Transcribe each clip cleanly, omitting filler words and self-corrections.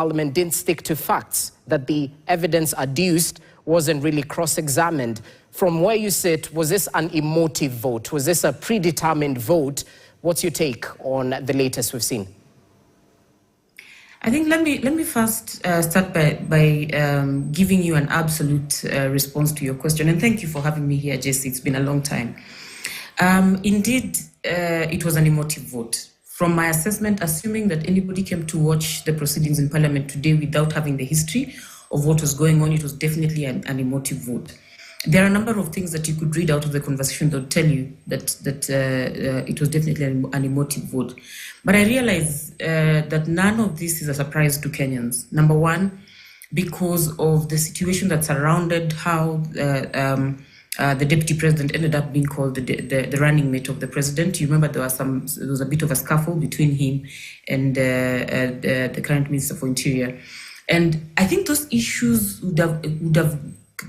Parliament didn't stick to facts, that the evidence adduced wasn't really cross-examined. From where you sit, was this an emotive vote? Was this a predetermined vote? What's your take on the latest we've seen? I think let me first start by giving you an absolute response to your question, and thank you for having me here, Jesse. It's been a long time. Indeed, it was an emotive vote. From my assessment, assuming that anybody came to watch the proceedings in Parliament today without having the history of what was going on, it was definitely an emotive vote. There are a number of things that you could read out of the conversation that would tell you that it was definitely an emotive vote. But I realize that none of this is a surprise to Kenyans. Number one, because of the situation that surrounded how the deputy president ended up being called the running mate of the president. You remember there was a bit of a scuffle between him and the current Minister for Interior. And I think those issues would have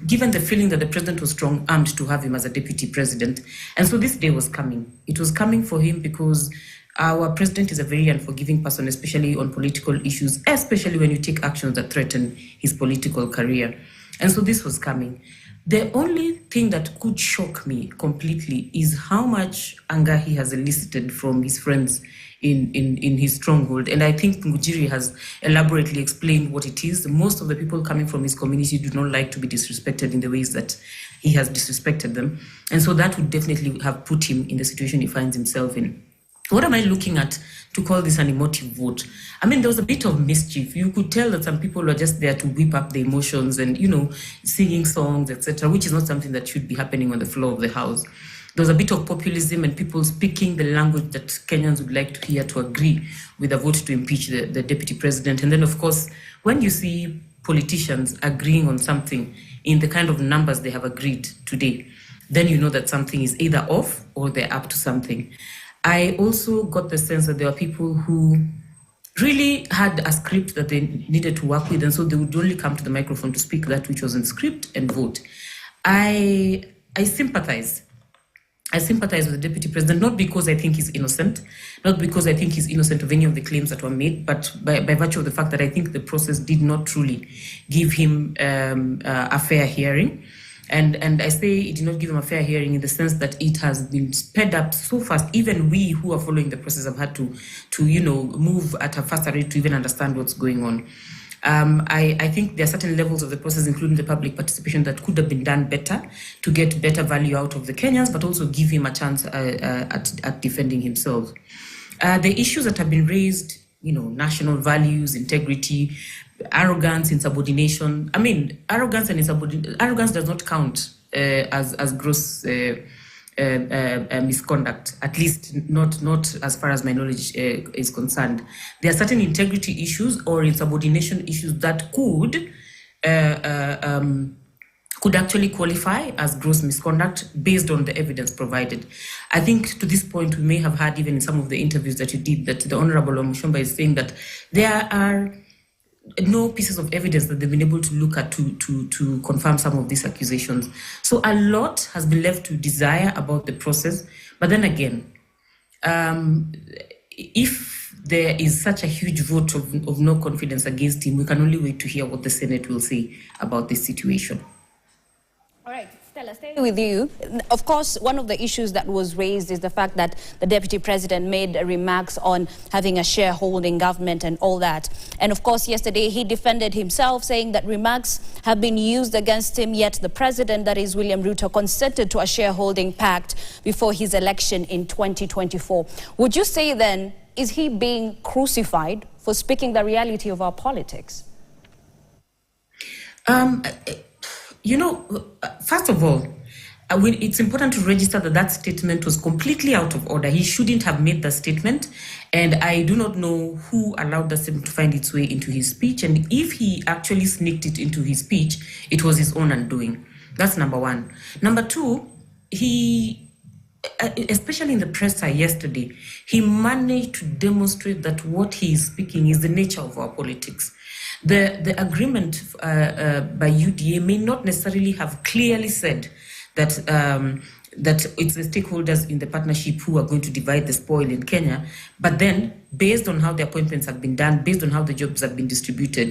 given the feeling that the president was strong-armed to have him as a deputy president. And so this day was coming. It was coming for him because our president is a very unforgiving person, especially on political issues, especially when you take actions that threaten his political career. And so this was coming. The only thing that could shock me completely is how much anger he has elicited from his friends in his stronghold. And I think Ngujiri has elaborately explained what it is. Most of the people coming from his community do not like to be disrespected in the ways that he has disrespected them. And so that would definitely have put him in the situation he finds himself in. What am I looking at to call this an emotive vote? I mean, there was a bit of mischief. You could tell that some people were just there to whip up the emotions and, singing songs, etc., which is not something that should be happening on the floor of the House. There was a bit of populism and people speaking the language that Kenyans would like to hear to agree with a vote to impeach the deputy president. And then, of course, when you see politicians agreeing on something in the kind of numbers they have agreed today, then you know that something is either off or they're up to something. I also got the sense that there were people who really had a script that they needed to work with, and so they would only come to the microphone to speak that which was in script and vote. I sympathize. I sympathize with the deputy president, not because I think he's innocent, not because I think he's innocent of any of the claims that were made, but by virtue of the fact that I think the process did not truly give him a fair hearing. And I say it did not give him a fair hearing in the sense that it has been sped up so fast. Even we who are following the process have had to move at a faster rate to even understand what's going on. I think there are certain levels of the process, including the public participation, that could have been done better to get better value out of the Kenyans, but also give him a chance at defending himself. The issues that have been raised, national values, integrity, arrogance, insubordination. I mean, arrogance does not count as gross misconduct, at least not as far as my knowledge is concerned. There are certain integrity issues or insubordination issues that could actually qualify as gross misconduct based on the evidence provided. I think to this point, we may have had even in some of the interviews that you did that the Honorable Omushomba is saying that there are no pieces of evidence that they've been able to look at to confirm some of these accusations. So a lot has been left to desire about the process. But then again, if there is such a huge vote of no confidence against him, we can only wait to hear what the Senate will say about this situation. All right, Stella, staying with you. Of course, one of the issues that was raised is the fact that the deputy president made remarks on having a shareholding government and all that. And of course, yesterday he defended himself, saying that remarks have been used against him, yet the president, that is William Ruto, consented to a shareholding pact before his election in 2024. Would you say then, is he being crucified for speaking the reality of our politics? First of all, it's important to register that statement was completely out of order. He shouldn't have made that statement. And I do not know who allowed that statement to find its way into his speech. And if he actually sneaked it into his speech, it was his own undoing. That's number one. Number two, he, especially in the presser yesterday, he managed to demonstrate that what he is speaking is the nature of our politics. The agreement by UDA may not necessarily have clearly said that that it's the stakeholders in the partnership who are going to divide the spoil in Kenya. But then, based on how the appointments have been done, based on how the jobs have been distributed,